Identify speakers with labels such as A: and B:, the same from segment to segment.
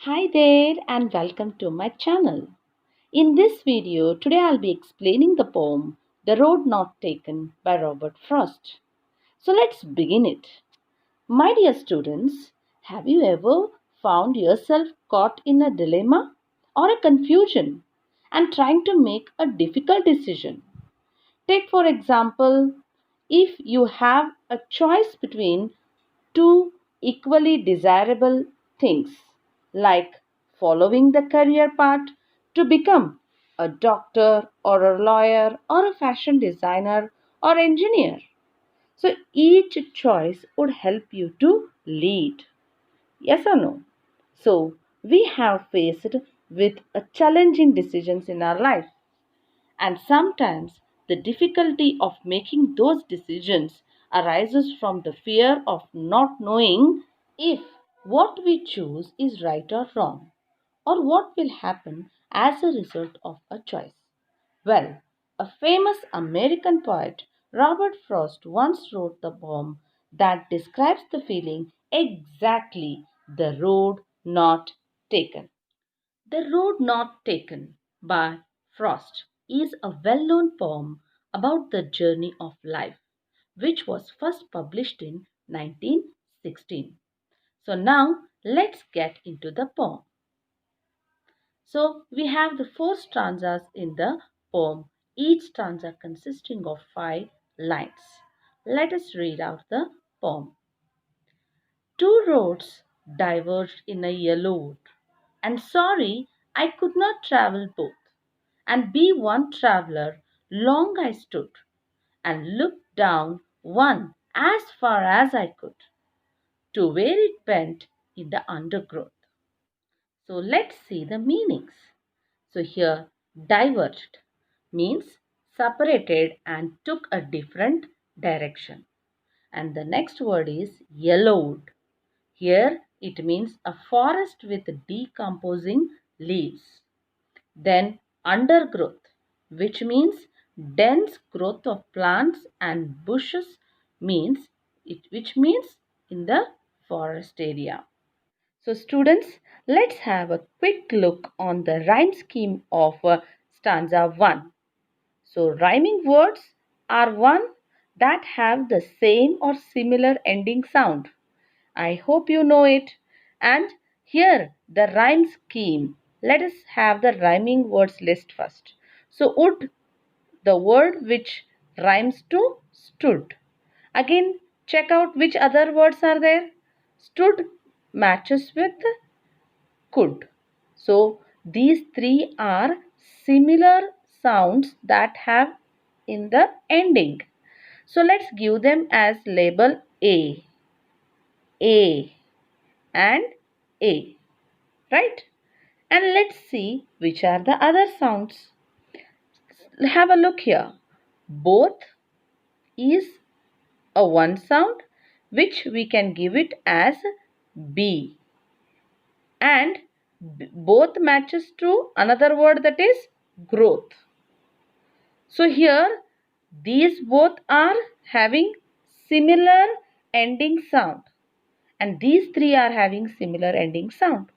A: Hi there and welcome to my channel. In this video, today I'll be explaining the poem The Road Not Taken by Robert Frost. So let's begin it. My dear students, have you ever found yourself caught in a dilemma or a confusion and trying to make a difficult decision? Take for example, if you have a choice between two equally desirable things like following the career path to become a doctor or a lawyer or a fashion designer or engineer. So each choice would help you to lead. Yes or no? So we have faced with a challenging decisions in our life, and sometimes the difficulty of making those decisions arises from the fear of not knowing if what we choose is right or wrong, or what will happen as a result of a choice. Well, a famous American poet, Robert Frost, once wrote the poem that describes the feeling exactly: the road not taken. The Road Not Taken by Frost is a well known poem about the journey of life, which was first published in 1916. So, now let's get into the poem. So, we have the four stanzas in the poem, each stanza consisting of 5 lines. Let us read out the poem. Two roads diverged in a yellow wood, and sorry I could not travel both. And be one traveller, long I stood, and looked down one as far as I could, to where it bent in the undergrowth. So let's see the meanings. So here, diverged means separated and took a different direction. And the next word is yellowed. Here it means a forest with decomposing leaves. Then undergrowth, which means dense growth of plants and bushes, which means in the forest area. So students, let's have a quick look on the rhyme scheme of stanza 1. So rhyming words are one that have the same or similar ending sound. I hope you know it. And here the rhyme scheme. Let us have the rhyming words list first. So would, the word which rhymes to stood. Again, check out which other words are there. Stood matches with could. So these three are similar sounds that have in the ending. So let's give them as label A and A, right? And let's see which are the other sounds. Have a look here. Both is a one sound which we can give it as B, and both matches to another word, that is growth. So here these both are having similar ending sound, and these three are having similar ending sound.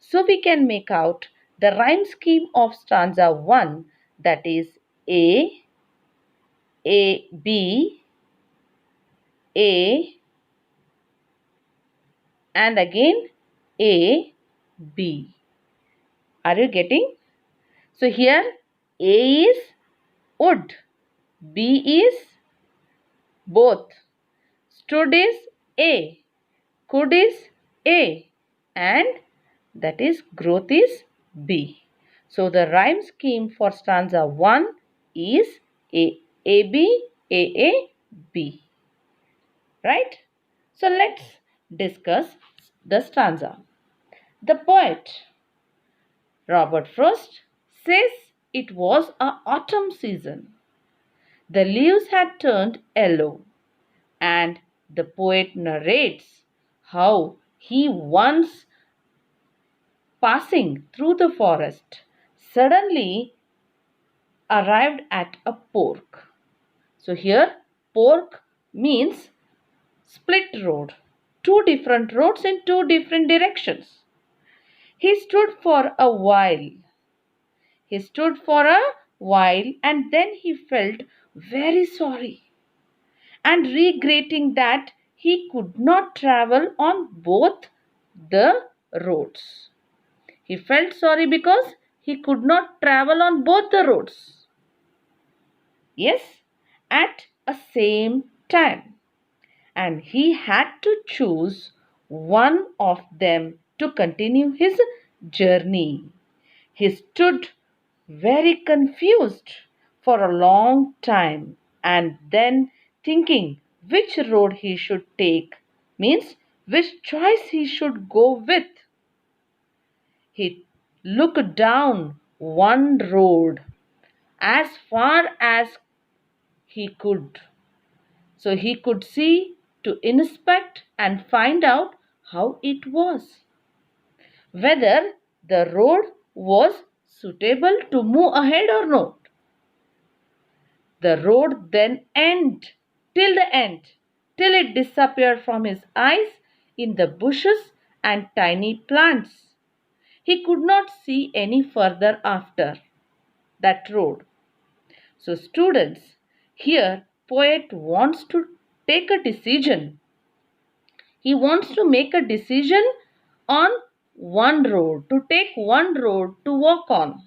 A: So we can make out the rhyme scheme of stanza 1, that is B, A, and again A, B. Are you getting? So here A is would, B is both, stood is A, could is A, and that is growth is B. So the rhyme scheme for stanza 1 is A, B. Right? So let's discuss the stanza. The poet Robert Frost says it was a autumn season. The leaves had turned yellow, and the poet narrates how he once passing through the forest suddenly arrived at a fork. So here fork means split road, two different roads in two different directions. He stood for a while. He stood for a while and then he felt very sorry and regretting that he could not travel on both the roads. He felt sorry because he could not travel on both the roads. Yes, at a same time. And he had to choose one of them to continue his journey. He stood very confused for a long time and then thinking which road he should take, means which choice he should go with. He looked down one road as far as he could, so he could see to inspect and find out how it was, whether the road was suitable to move ahead or not. The road then end till it disappeared from his eyes in the bushes and tiny plants. He could not see any further after that road. So students, here poet wants to take a decision. He wants to make a decision on one road, to take one road to walk on.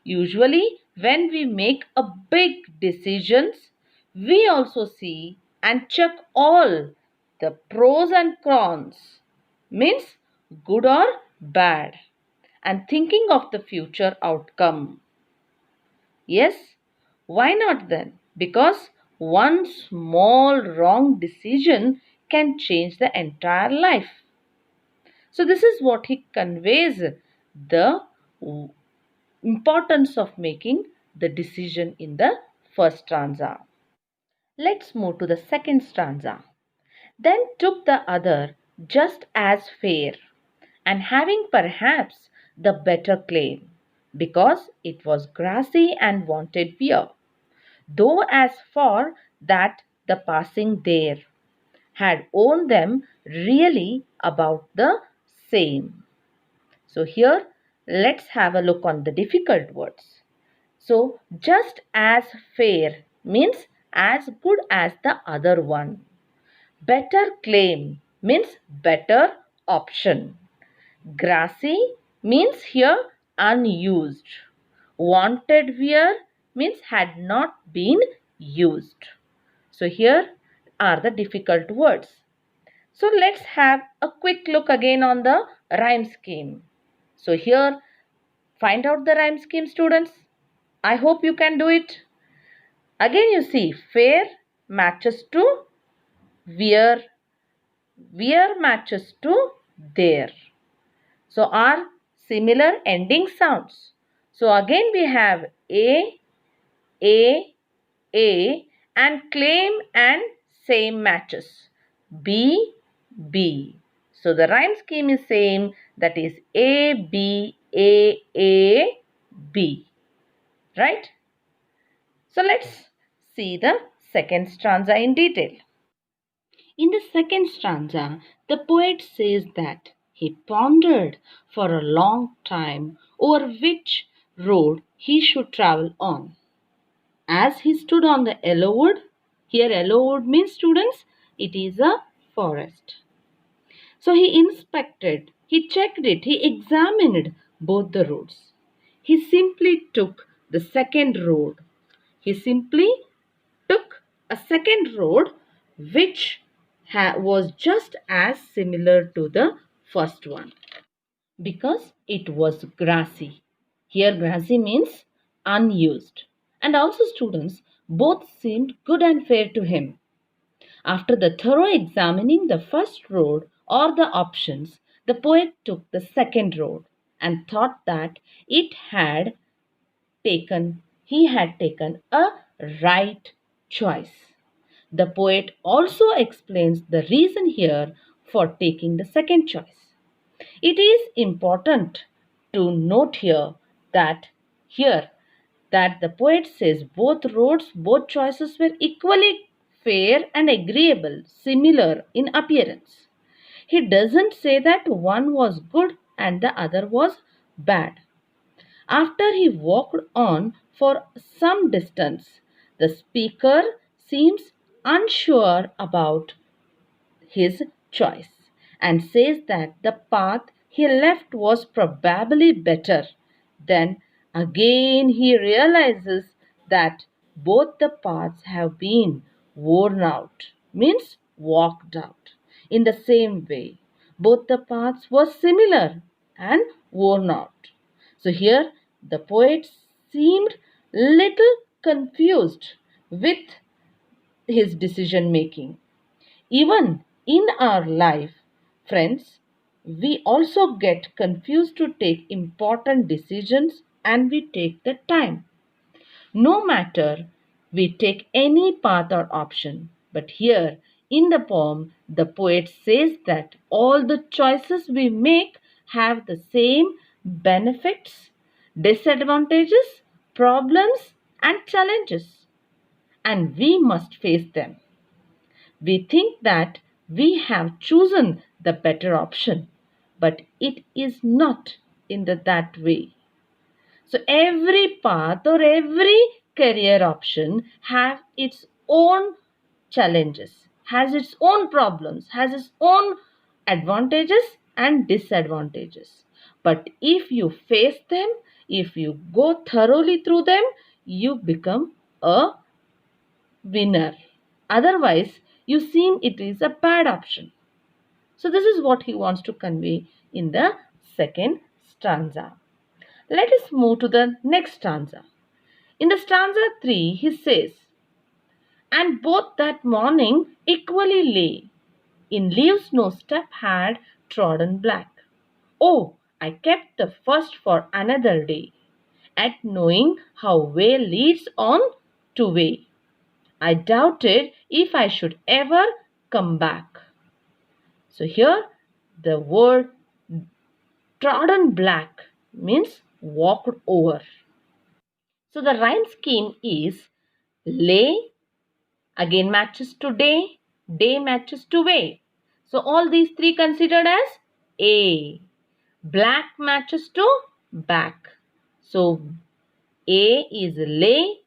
A: Usually when we make a big decisions, we also see and check all the pros and cons, means good or bad, and thinking of the future outcome. Yes, why not then? Because one small wrong decision can change the entire life. So this is what he conveys, the importance of making the decision in the first stanza. Let's move to the second stanza. Then took the other just as fair, and having perhaps the better claim, because it was grassy and wanted wear, though as for that the passing there had owned them really about the same. So here let's have a look on the difficult words. So just as fair means as good as the other one. Better claim means better option. Grassy means here unused. Wanted wear means had not been used. So here are the difficult words. So let's have a quick look again on the rhyme scheme. So here find out the rhyme scheme, students. I hope you can do it. Again you see fair matches to wear, wear matches to there. So are similar ending sounds. So again we have A, A and claim and same matches. B, B. So the rhyme scheme is same, that is A, B, A, B. Right? So let's see the second stanza in detail. In the second stanza, the poet says that he pondered for a long time over which road he should travel on. As he stood on the yellow wood, here yellow wood means, students, it is a forest. So he inspected, he checked it, he examined both the roads. He simply took the second road. He simply took a second road which was just as similar to the first one because it was grassy. Here grassy means unused. And also students, both seemed good and fair to him. After the thorough examining the first road or the options, the poet took the second road and thought that he had taken a right choice. The poet also explains the reason here for taking the second choice. It is important to note here that the poet says both roads, both choices were equally fair and agreeable, similar in appearance. He doesn't say that one was good and the other was bad. After he walked on for some distance, the speaker seems unsure about his choice and says that the path he left was probably better. Then again he realizes that both the paths have been worn out, means walked out. In the same way, both the paths were similar and worn out. So here the poet seemed little confused with his decision making. Even in our life, friends, we also get confused to take important decisions and we take the time. No matter we take any path or option, but here in the poem, the poet says that all the choices we make have the same benefits, disadvantages, problems, and challenges, and we must face them. We think that we have chosen the better option, but it is not in that way. So every path or every career option have its own challenges, has its own problems, has its own advantages and disadvantages. But if you face them, if you go thoroughly through them, you become a winner. Otherwise, you seem it is a bad option. So this is what he wants to convey in the second stanza. Let us move to the next stanza. In the stanza 3, he says, "And both that morning equally lay, in leaves no step had trodden black. Oh, I kept the first for another day, at knowing how way leads on to way. I doubted if I should ever come back." So here the word trodden black means walked over. So the rhyme scheme is lay again matches to day matches to way. So all these three considered as A. Black matches to back. So A is lay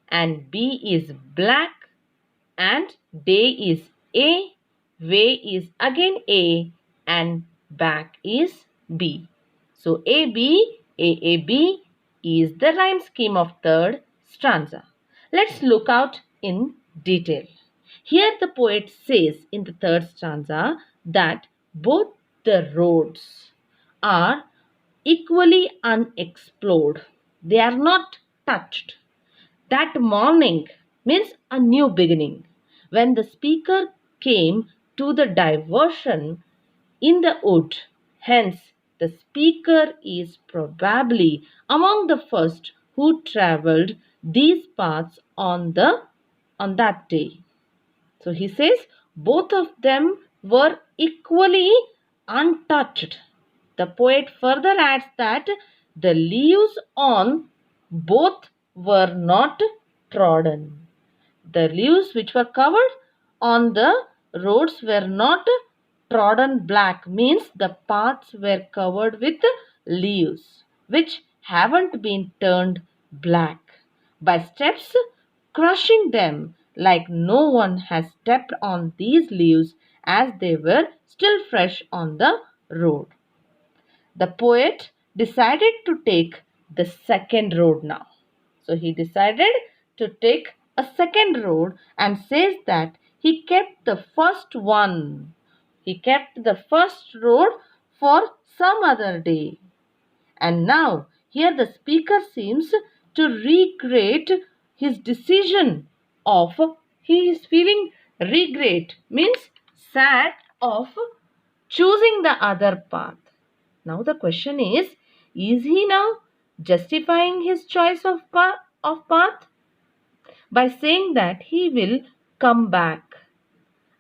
A: and B is black and day is A, way is again A and back is B. So AAB is the rhyme scheme of third stanza. Let's look out in detail. Here the poet says in the third stanza that both the roads are equally unexplored. They are not touched. That morning means a new beginning. When the speaker came to the diversion in the wood, hence the speaker is probably among the first who travelled these paths on that day. So he says both of them were equally untouched. The poet further adds that the leaves on both were not trodden. The leaves which were covered on the roads were not trodden black, means the paths were covered with leaves which haven't been turned black by steps crushing them, like no one has stepped on these leaves as they were still fresh on the road. The poet decided to take the second road now. So he decided to take a second road and says that he kept the first one. He kept the first road for some other day. And now here the speaker seems to regret his decision of, he is feeling regret means sad of choosing the other path. Now the question is he now justifying his choice of path by saying that he will come back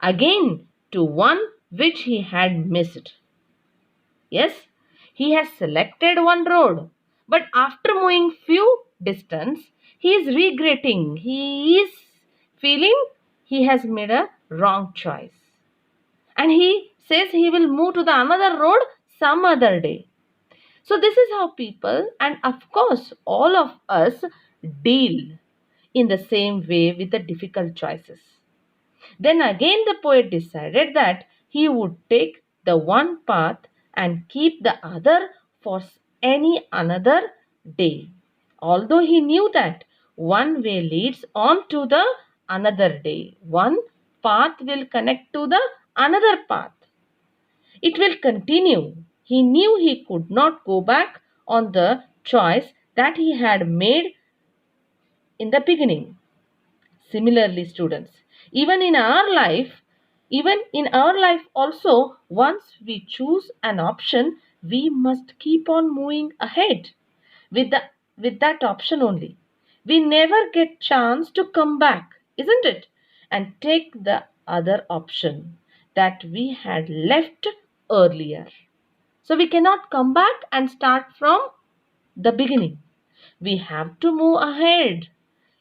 A: again to one which he had missed? Yes, he has selected one road, but after moving few distance, he is regretting. He is feeling he has made a wrong choice. And he says he will move to the another road some other day. So this is how people, and of course all of us, deal in the same way with the difficult choices. Then again the poet decided that he would take the one path and keep the other for any another day. Although he knew that one way leads on to the another day. One path will connect to the another path. It will continue. He knew he could not go back on the choice that he had made in the beginning. Similarly, students, even in our life also, once we choose an option, we must keep on moving ahead with that option only. We never get chance to come back, isn't it? And take the other option that we had left earlier. So we cannot come back and start from the beginning. We have to move ahead.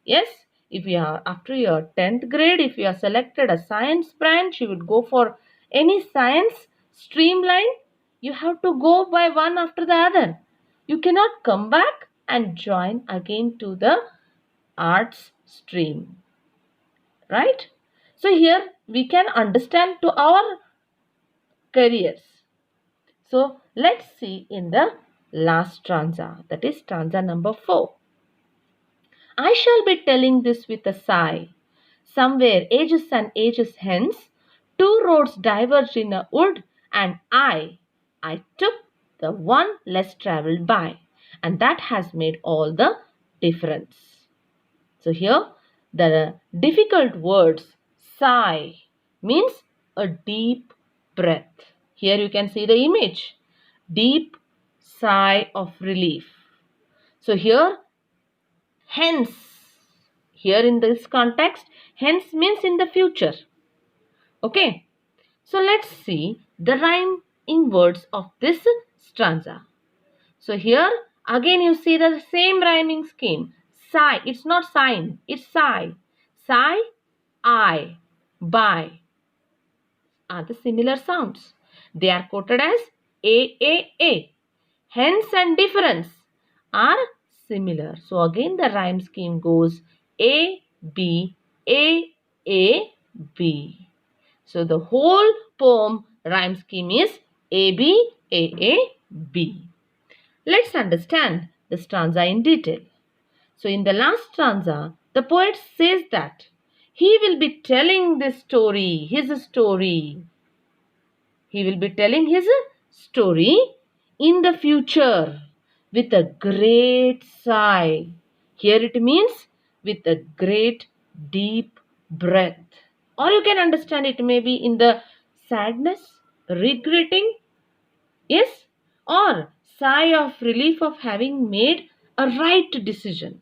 A: Yes, if you are after your 10th grade, if you are selected a science branch, you would go for any science streamline. You have to go by one after the other. You cannot come back and join again to the arts stream. Right? So here we can understand to our careers. So let's see in the last stanza, that is stanza number 4. I shall be telling this with a sigh. Somewhere ages and ages hence, two roads diverged in a wood, and I took the one less travelled by, and that has made all the difference. So here the difficult words sigh means a deep breath. Here you can see the image. Deep sigh of relief. So here hence, here in this context, hence means in the future. Okay. So let's see the rhyming words of this stanza. So here again you see the same rhyming scheme. Sigh, it's not sign, it's sigh. Sigh, I, by are the similar sounds. They are quoted as A. Hence and difference are similar. So again the rhyme scheme goes A, B, A, B. So the whole poem rhyme scheme is A, B. Let's understand the stanza in detail. So in the last stanza, the poet says that he will be telling this story, his story. He will be telling his story in the future with a great sigh. Here it means with a great deep breath. Or you can understand it maybe in the sadness, regretting, yes, or sigh of relief of having made a right decision.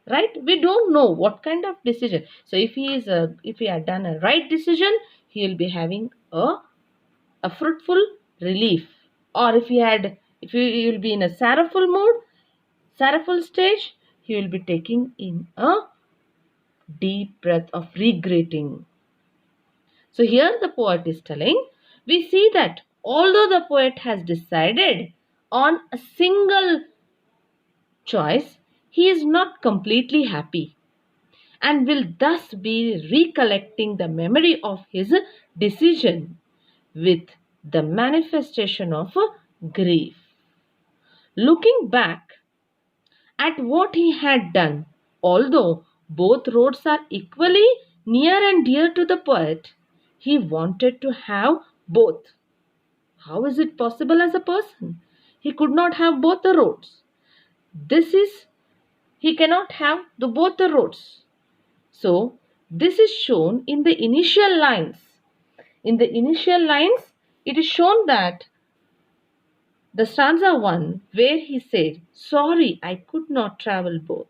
A: Right? We don't know what kind of decision. So if he had done a right decision, he will be having a fruitful relief. Or if he will be in a sorrowful stage, he will be taking in a deep breath of regretting. So here the poet is telling, we see that although the poet has decided on a single choice, he is not completely happy and will thus be recollecting the memory of his decision with the manifestation of grief. Looking back at what he had done, although both roads are equally near and dear to the poet, he wanted to have both. How is it possible as a person? He could not have both the roads. He cannot have both the roads. So, this is shown in the initial lines. In the initial lines, it is shown that the stanza 1 where he said, sorry, I could not travel both.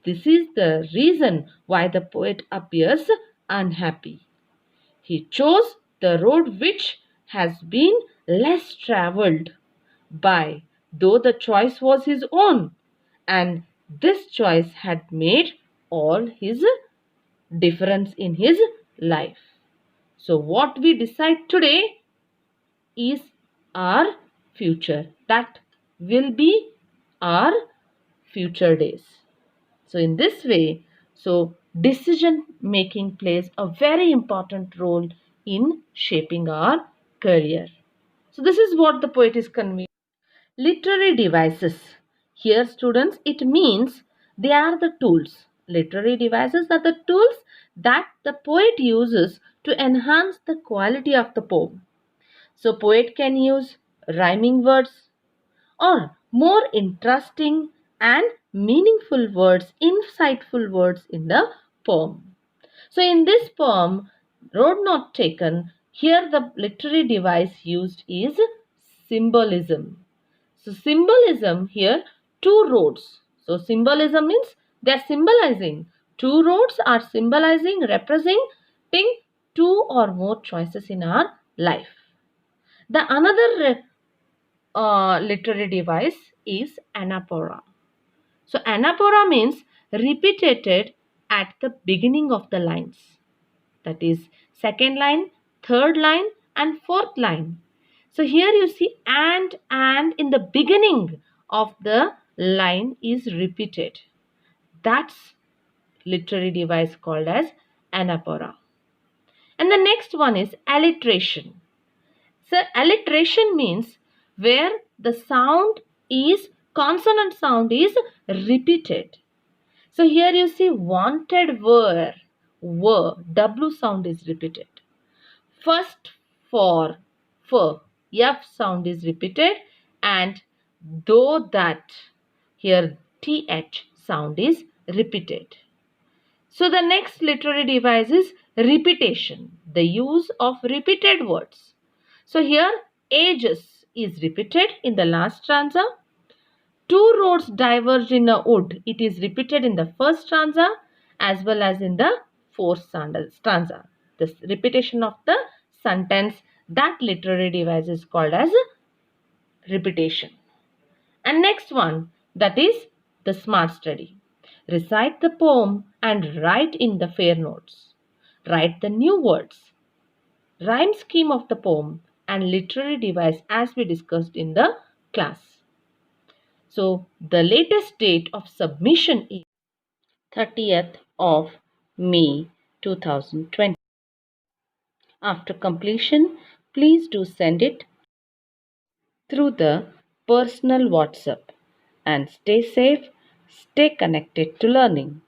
A: This is the reason why the poet appears unhappy. He chose the road which has been less travelled by, though the choice was his own, and this choice had made all his difference in his life. So what we decide today is our future. That will be our future days. So in this way, so decision making plays a very important role in shaping our career. So this is what the poet is conveying. Literary devices. Here students, it means they are the tools. Literary devices are the tools that the poet uses to enhance the quality of the poem. So poet can use rhyming words or more interesting and meaningful words, insightful words in the poem. So in this poem, Road Not Taken, here the literary device used is symbolism. So symbolism here, two roads. So symbolism means they are symbolizing. Two roads are symbolizing, representing two or more choices in our life. The another literary device is anaphora. So anaphora means repeated at the beginning of the lines. That is second line, third line and fourth line. So here you see and in the beginning of the line is repeated. That's literary device called as anaphora. And the next one is alliteration. So alliteration means where the sound is consonant sound is repeated. So here you see wanted were W sound is repeated. First for F sound is repeated and though that here TH sound is repeated. So the next literary device is repetition, the use of repeated words. So here ages is repeated in the last stanza. Two roads diverged in a wood. It is repeated in the first stanza as well as in the fourth stanza. This repetition of the sentence, that literary device is called as repetition. And next one, that is the smart study. Recite the poem and write in the fair notes. Write the new words, rhyme scheme of the poem and literary device as we discussed in the class. So the latest date of submission is 30th of May 2020. After completion, please do send it through the personal WhatsApp and stay safe, stay connected to learning.